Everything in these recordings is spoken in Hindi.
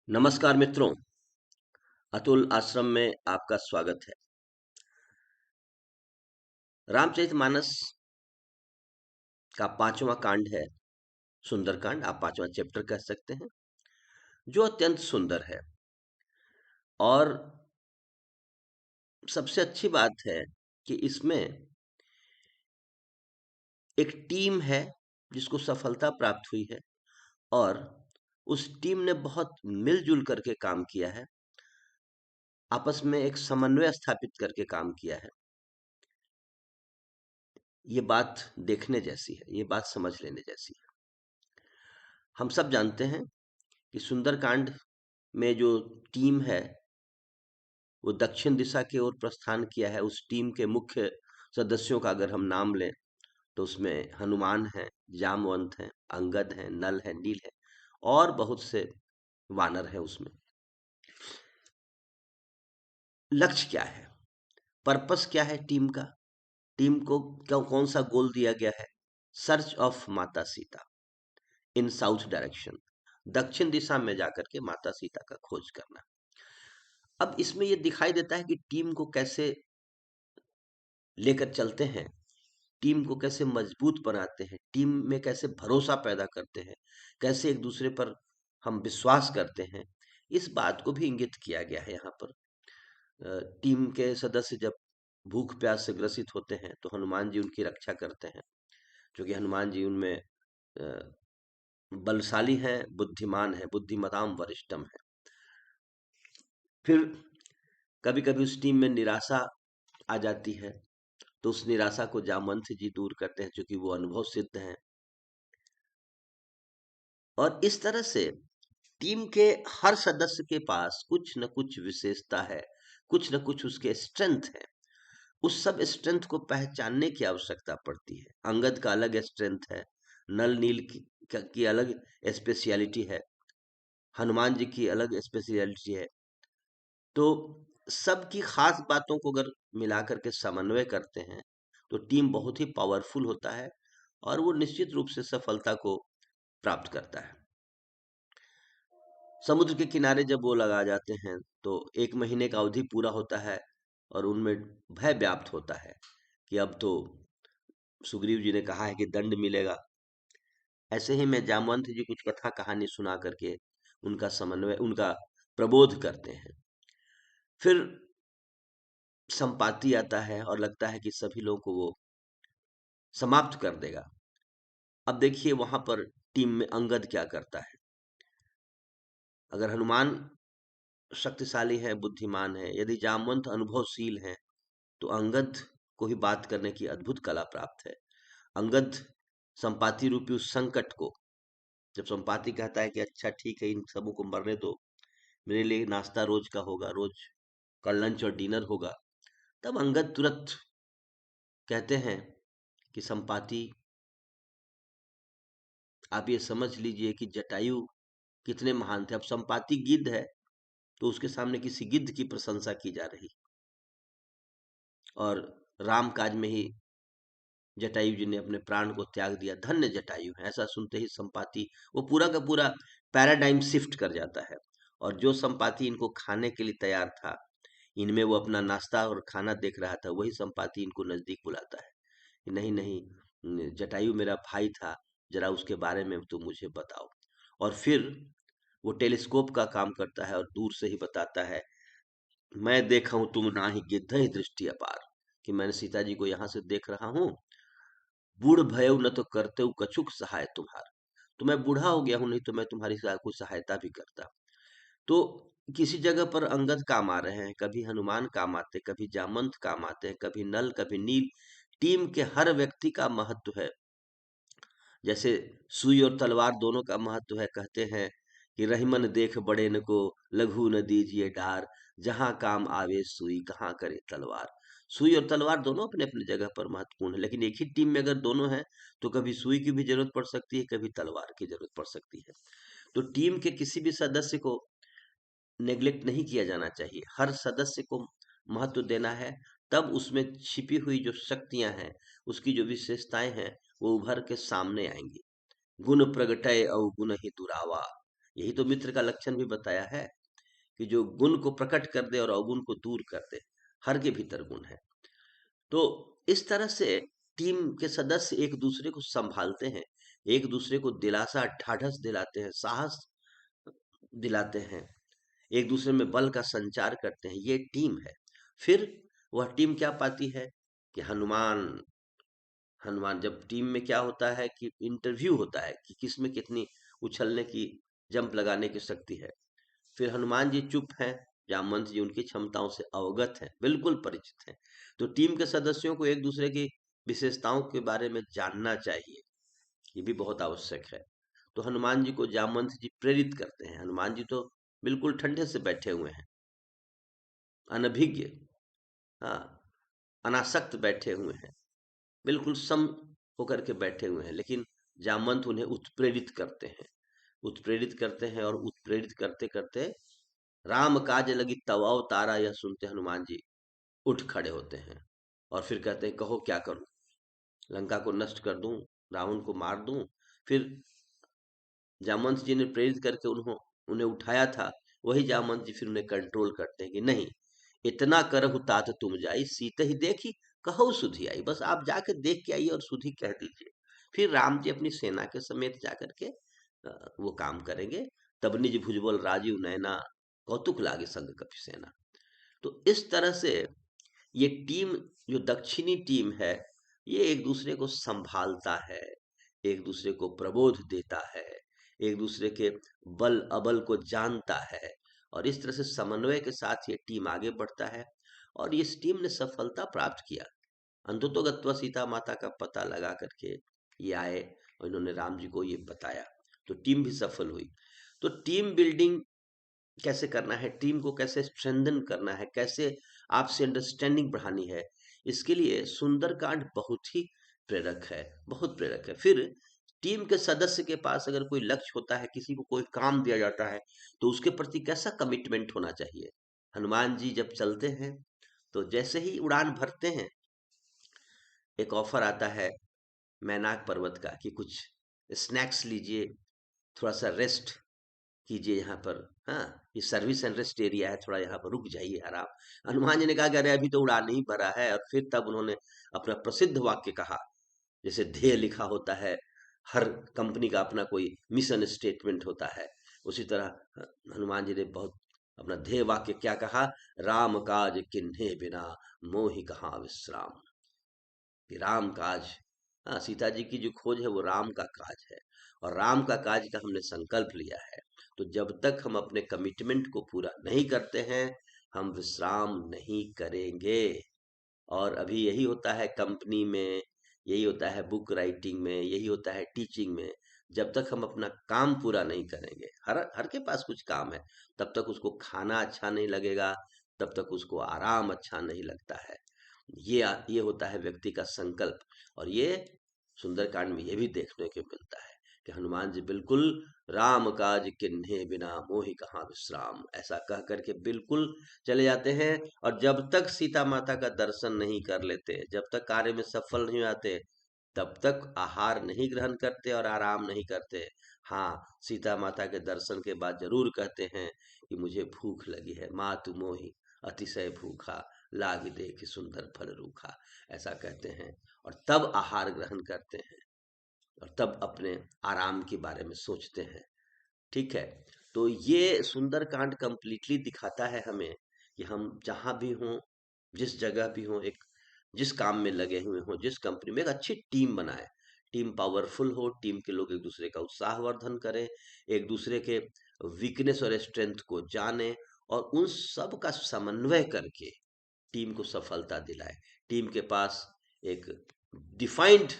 नमस्कार मित्रों, अतुल आश्रम में आपका स्वागत है। रामचरितमानस का 5वां कांड है सुंदरकांड, आप 5वां चैप्टर कह सकते हैं, जो अत्यंत सुंदर है। और सबसे अच्छी बात है कि इसमें एक टीम है जिसको सफलता प्राप्त हुई है और उस टीम ने बहुत मिलजुल करके काम किया है, आपस में एक समन्वय स्थापित करके काम किया है। ये बात देखने जैसी है, ये बात समझ लेने जैसी है। हम सब जानते हैं कि सुंदरकांड में जो टीम है वो दक्षिण दिशा की ओर प्रस्थान किया है। उस टीम के मुख्य सदस्यों का अगर हम नाम लें तो उसमें हनुमान है, जामवंत है, अंगद है, नल है, नील है और बहुत से वानर है उसमें। लक्ष्य क्या है, पर्पस क्या है टीम का? टीम को क्या कौन सा गोल दिया गया है? सर्च ऑफ माता सीता इन साउथ डायरेक्शन, दक्षिण दिशा में जाकर के माता सीता का खोज करना। अब इसमें यह दिखाई देता है कि टीम को कैसे लेकर चलते हैं, टीम को कैसे मजबूत बनाते हैं, टीम में कैसे भरोसा पैदा करते हैं, कैसे एक दूसरे पर हम विश्वास करते हैं, इस बात को भी इंगित किया गया है यहाँ पर। टीम के सदस्य जब भूख प्यास से ग्रसित होते हैं तो हनुमान जी उनकी रक्षा करते हैं, क्योंकि हनुमान जी उनमें बलशाली हैं, बुद्धिमान है, बुद्धिमताम वरिष्ठम है। फिर कभी कभी उस टीम में निराशा आ जाती है, तो उस निराशा को जामवंत जी दूर करते हैं, क्योंकि वो अनुभव सिद्ध हैं। और इस तरह से टीम के हर सदस्य के पास कुछ न कुछ विशेषता है, कुछ न कुछ उसके स्ट्रेंथ है। उस सब स्ट्रेंथ को पहचानने की आवश्यकता पड़ती है। अंगद का अलग स्ट्रेंथ है, नल नील की अलग स्पेशलिटी है, हनुमान जी की अलग स्पेशलिटी है। तो सबकी खास बातों को अगर मिला करके समन्वय करते हैं तो टीम बहुत ही पावरफुल होता है और वो निश्चित रूप से सफलता को प्राप्त करता है। समुद्र के किनारे जब वो लगा जाते हैं तो 1 महीने का अवधि पूरा होता है और उनमें भय व्याप्त होता है कि अब तो सुग्रीव जी ने कहा है कि दंड मिलेगा। ऐसे ही में जामवंत जी कुछ कथा कहानी सुना करके उनका समन्वय, उनका प्रबोध करते हैं। फिर संपाति आता है और लगता है कि सभी लोगों को वो समाप्त कर देगा। अब देखिए वहां पर टीम में अंगद क्या करता है। अगर हनुमान शक्तिशाली है, बुद्धिमान है, यदि जामवंत अनुभवशील है, तो अंगद को ही बात करने की अद्भुत कला प्राप्त है। अंगद संपाति रूपी उस संकट को, जब संपाति कहता है कि अच्छा ठीक है, इन सबों को मरने दो, मेरे लिए नाश्ता रोज का होगा, रोज का लंच और डिनर होगा, तब अंगद तुरंत कहते हैं कि संपाति, आप ये समझ लीजिए कि जटायु कितने महान थे। अब संपाति गिद्ध है तो उसके सामने किसी गिद्ध की प्रशंसा की जा रही, और राम काज में ही जटायु जी ने अपने प्राण को त्याग दिया, धन्य जटायु है। ऐसा सुनते ही संपाति, वो पूरा का पूरा पैराडाइम शिफ्ट कर जाता है। और जो संपाति इनको खाने के लिए तैयार था, इनमें वो अपना नाश्ता और खाना देख रहा था, वही संपाति इनको नजदीक बुलाता है कि नहीं नहीं, जटायु मेरा भाई था, जरा उसके बारे में तो मुझे बताओ। और फिर वो टेलीस्कोप का काम करता है और दूर से ही बताता है, मैं देखा हूं तुम ना ही गिद्ध ही दृष्टि अपार, कि मैंने सीता जी को यहाँ से देख रहा हूँ। बूढ़ भयउ न तो करते कछुक सहाय तुम्हार, तो मैं बूढ़ा हो गया हूं, नहीं तो मैं तुम्हारी कोई सहायता भी करता। तो किसी जगह पर अंगद काम आ रहे हैं, कभी हनुमान काम आते, कभी जामवंत काम आते हैं, कभी नल, कभी नील। टीम के हर व्यक्ति का महत्व है। जैसे सुई और तलवार दोनों का महत्व है। कहते हैं कि रहीमन देख बड़े न को, लघु न दीजिए डार, जहां काम आवे सुई कहाँ करे तलवार। सुई और तलवार दोनों अपने अपने जगह पर महत्वपूर्ण है, लेकिन एक ही टीम में अगर दोनों हैं तो कभी सुई की भी जरूरत पड़ सकती है, कभी तलवार की जरूरत पड़ सकती है। तो टीम के किसी भी सदस्य को नेग्लेक्ट नहीं किया जाना चाहिए, हर सदस्य को महत्व देना है। तब उसमें छिपी हुई जो शक्तियां हैं, उसकी जो विशेषताएं हैं, वो उभर के सामने आएंगी। गुण प्रगटय और गुण ही दुरावा, यही तो मित्र का लक्षण भी बताया है, कि जो गुण को प्रकट कर दे और अवगुण को दूर कर दे। हर के भीतर गुण है। तो इस तरह से टीम के सदस्य एक दूसरे को संभालते हैं, एक दूसरे को दिलासा, ढाढ़स दिलाते हैं, साहस दिलाते हैं, एक दूसरे में बल का संचार करते हैं। ये टीम है। फिर वह टीम क्या पाती है कि हनुमान हनुमान जब टीम में क्या होता है कि इंटरव्यू होता है कि किसमें कितनी उछलने की, जंप लगाने की शक्ति है। फिर हनुमान जी चुप हैं, जामवंत जी उनकी क्षमताओं से अवगत हैं, बिल्कुल परिचित हैं। तो टीम के सदस्यों को एक दूसरे की विशेषताओं के बारे में जानना चाहिए, ये भी बहुत आवश्यक है। तो हनुमान जी को जामवंत जी प्रेरित करते हैं। हनुमान जी तो बिल्कुल ठंडे से बैठे हुए हैं, अनभिज्ञ, हाँ, अनासक्त बैठे हुए हैं, बिल्कुल सम होकर के बैठे हुए हैं। लेकिन जामवंत उन्हें उत्प्रेरित करते हैं, उत्प्रेरित करते हैं, और उत्प्रेरित करते करते राम काज लगी तवाओ तारा, यह सुनते हनुमान जी उठ खड़े होते हैं और फिर कहते हैं, कहो क्या करूं, लंका को नष्ट कर दूं, रावण को मार दूं। फिर जामवंत जी ने प्रेरित करके उन्हें उठाया था, वही जामवंत जी फिर उन्हें कंट्रोल करते हैं कि नहीं, इतना करहु तात तुम जाई, सीते ही देखी कहो सुधी आई। बस आप जाकर देख के आइए और सुधी कह दीजिए। फिर राम जी अपनी सेना के समेत जाकर के वो काम करेंगे। तब निज भुजबल राजीव नैना, कौतुक लागे संग कपि सेना। तो इस तरह से ये टीम, जो दक्षिणी टीम है, ये एक दूसरे को संभालता है, एक दूसरे को प्रबोध देता है, एक दूसरे के बल अबल को जानता है, और इस तरह से समन्वय के साथ ये टीम आगे बढ़ता है। और इस टीम ने सफलता प्राप्त किया। अंततोगत्वा सीता माता का पता लगा करके ये आए और इन्होंने राम जी को ये बताया, तो टीम भी सफल हुई। तो टीम बिल्डिंग कैसे करना है, टीम को कैसे स्ट्रेंथन करना है, कैसे आपसे अंडरस्टैंडिंग बढ़ानी है, इसके लिए सुंदरकांड बहुत ही प्रेरक है, बहुत प्रेरक है। फिर टीम के सदस्य के पास अगर कोई लक्ष्य होता है, किसी को कोई काम दिया जाता है, तो उसके प्रति कैसा कमिटमेंट होना चाहिए। हनुमान जी जब चलते हैं, तो जैसे ही उड़ान भरते हैं, एक ऑफर आता है मैनाक पर्वत का कि कुछ स्नैक्स लीजिए, थोड़ा सा रेस्ट कीजिए यहाँ पर, हाँ, ये सर्विस एंड रेस्ट एरिया है, थोड़ा यहाँ पर रुक जाइए आराम। हनुमान जी ने कहा कि अरे अभी तो उड़ान नहीं भरा है, और फिर तब उन्होंने अपना प्रसिद्ध वाक्य कहा। जैसे ध्येय लिखा होता है, हर कंपनी का अपना कोई मिशन स्टेटमेंट होता है, उसी तरह हनुमान जी ने बहुत अपना ध्येय वाक्य क्या कहा, राम काज किन्हे बिना, मोहि कहाँ विश्राम। कि राम काज, हाँ, सीता जी की जो खोज है वो राम का काज है, और राम का काज का हमने संकल्प लिया है। तो जब तक हम अपने कमिटमेंट को पूरा नहीं करते हैं, हम विश्राम नहीं करेंगे। और अभी यही होता है कंपनी में, यही होता है बुक राइटिंग में, यही होता है टीचिंग में। जब तक हम अपना काम पूरा नहीं करेंगे, हर हर के पास कुछ काम है, तब तक उसको खाना अच्छा नहीं लगेगा, तब तक उसको आराम अच्छा नहीं लगता है। ये होता है व्यक्ति का संकल्प। और ये सुंदरकांड में ये भी देखने को मिलता है कि हनुमान जी बिल्कुल राम काज किन्हे बिना, मोहि कहाँ विश्राम, ऐसा कह करके बिल्कुल चले जाते हैं। और जब तक सीता माता का दर्शन नहीं कर लेते, जब तक कार्य में सफल नहीं आते, तब तक आहार नहीं ग्रहण करते और आराम नहीं करते। हाँ, सीता माता के दर्शन के बाद जरूर कहते हैं कि मुझे भूख लगी है, मातु मोहि अतिशय भूखा, लाग देख सुंदर फल रूखा, ऐसा कहते हैं। और तब आहार ग्रहण करते हैं, और तब अपने आराम के बारे में सोचते हैं। ठीक है। तो ये सुंदरकांड कंप्लीटली दिखाता है हमें कि हम जहाँ भी हों, जिस जगह भी हों, एक जिस काम में लगे हुए हों, जिस कंपनी में, एक अच्छी टीम बनाए, टीम पावरफुल हो, टीम के लोग एक दूसरे का उत्साहवर्धन करें, एक दूसरे के वीकनेस और स्ट्रेंथ को जाने, और उन सब का समन्वय करके टीम को सफलता दिलाए। टीम के पास एक डिफाइंड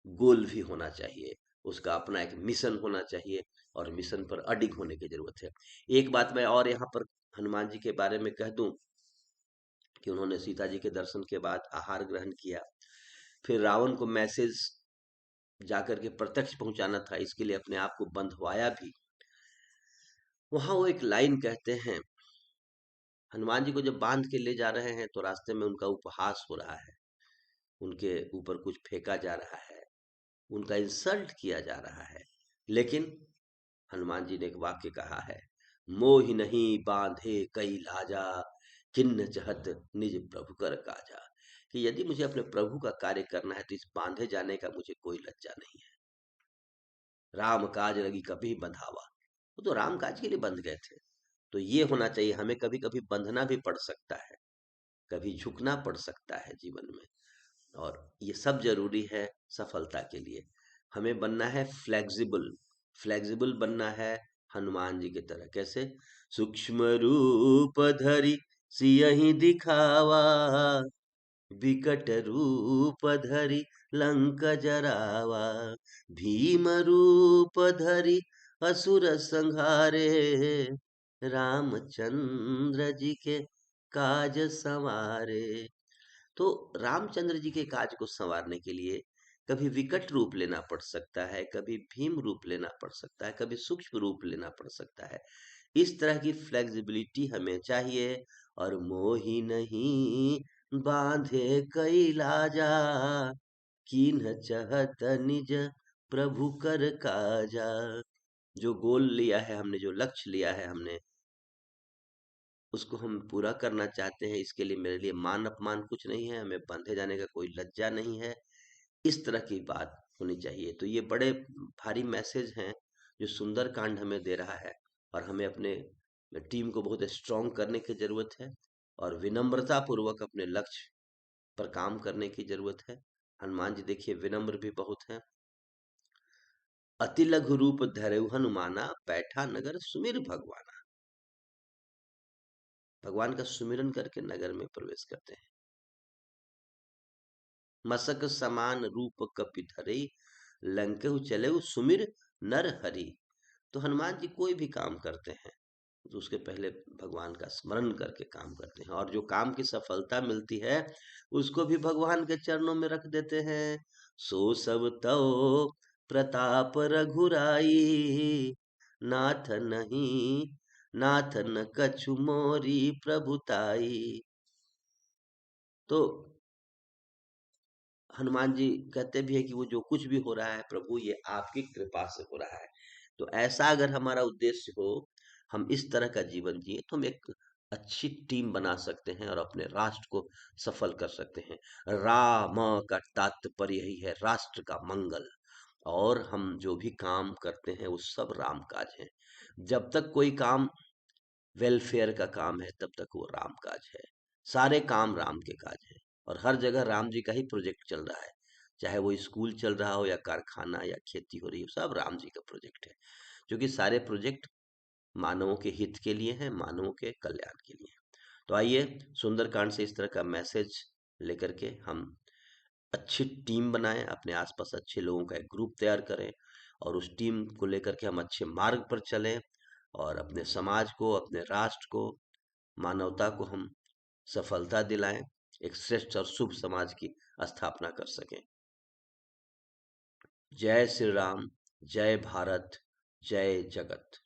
गोल भी होना चाहिए, उसका अपना एक मिशन होना चाहिए, और मिशन पर अडिग होने की जरूरत है। एक बात मैं और यहाँ पर हनुमान जी के बारे में कह दूं कि उन्होंने सीता जी के दर्शन के बाद आहार ग्रहण किया, फिर रावण को मैसेज जाकर के प्रत्यक्ष पहुंचाना था, इसके लिए अपने आप को बंधवाया भी। वहां वो एक लाइन कहते हैं, हनुमान जी को जब बांध के ले जा रहे हैं, तो रास्ते में उनका उपहास हो रहा है, उनके ऊपर कुछ फेंका जा रहा है, उनका इंसल्ट किया जा रहा है। लेकिन हनुमान जी ने एक वाक्य कहा है, मोहि नहीं बांधे कई लाजा, किन्न चहत निज प्रभु कर काजा। कि यदि मुझे अपने प्रभु का कार्य करना है तो इस बांधे जाने का मुझे कोई लज्जा नहीं है। राम काज लगी कभी बंधावा, वो तो राम काज के लिए बंध गए थे। तो ये होना चाहिए, हमें कभी कभी बंधना भी पड़ सकता है, कभी झुकना पड़ सकता है जीवन में। और ये सब जरूरी है सफलता के लिए। हमें बनना है फ्लेक्सिबल, फ्लेक्सिबल बनना है हनुमान जी की तरह। कैसे? सूक्ष्म रूप धरि सियहि दिखावा, विकट रूप धरि लंक जरावा, भीम रूप धरि असुर संहारे, रामचंद्र जी के काज संवारे। तो रामचंद्र जी के काज को संवारने के लिए कभी विकट रूप लेना पड़ सकता है, कभी भीम रूप लेना पड़ सकता है, कभी सूक्ष्म रूप लेना पड़ सकता है। इस तरह की फ्लेक्सिबिलिटी हमें चाहिए। और मोहि नहीं बांधे कई लाजा, कीन्ह चहत निज प्रभु कर काजा। जो गोल लिया है हमने, जो लक्ष्य लिया है हमने, उसको हम पूरा करना चाहते हैं। इसके लिए मेरे लिए मान अपमान कुछ नहीं है, हमें बांधे जाने का कोई लज्जा नहीं है। इस तरह की बात होनी चाहिए। तो ये बड़े भारी मैसेज हैं जो सुंदरकांड हमें दे रहा है। और हमें अपने टीम को बहुत स्ट्रांग करने की जरूरत है, और विनम्रता पूर्वक अपने लक्ष्य पर काम करने की जरूरत है। हनुमान जी देखिए विनम्र भी बहुत हैं। अति लघु रूप धरऊ हनुमाना, बैठा नगर सुमिर भगवाना। भगवान का सुमिरन करके नगर में प्रवेश करते हैं। मसक समान रूप कपि धरई, लंकेहु चलेउ सुमिर नर हरि। तो हनुमान जी कोई भी काम करते हैं तो उसके पहले भगवान का स्मरण करके काम करते हैं, और जो काम की सफलता मिलती है उसको भी भगवान के चरणों में रख देते हैं। सो सब तो प्रताप रघुराई, नाथ नहीं, नाथ न कछु मोरी प्रभुताई। तो हनुमान जी कहते भी है कि वो जो कुछ भी हो रहा है प्रभु, ये आपकी कृपा से हो रहा है। तो ऐसा अगर हमारा उद्देश्य हो, हम इस तरह का जीवन जिए, तो हम एक अच्छी टीम बना सकते हैं और अपने राष्ट्र को सफल कर सकते हैं। राम का तात्पर्य यही है, राष्ट्र का मंगल। और हम जो भी काम करते हैं वो सब राम काज है। जब तक कोई काम वेलफेयर का काम है तब तक वो राम काज है। सारे काम राम के काज हैं। और हर जगह राम जी का ही प्रोजेक्ट चल रहा है, चाहे वो स्कूल चल रहा हो या कारखाना या खेती हो रही हो, सब राम जी का प्रोजेक्ट है। क्योंकि सारे प्रोजेक्ट मानवों के हित के लिए हैं, मानवों के कल्याण के लिए हैं। तो आइए सुंदरकांड से इस तरह का मैसेज लेकर के हम अच्छी टीम बनाएं, अपने आसपास अच्छे लोगों का एक ग्रुप तैयार करें, और उस टीम को लेकर के हम अच्छे मार्ग पर चलें, और अपने समाज को, अपने राष्ट्र को, मानवता को हम सफलता दिलाएं, एक श्रेष्ठ और शुभ समाज की स्थापना कर सकें। जय श्री राम, जय भारत, जय जगत।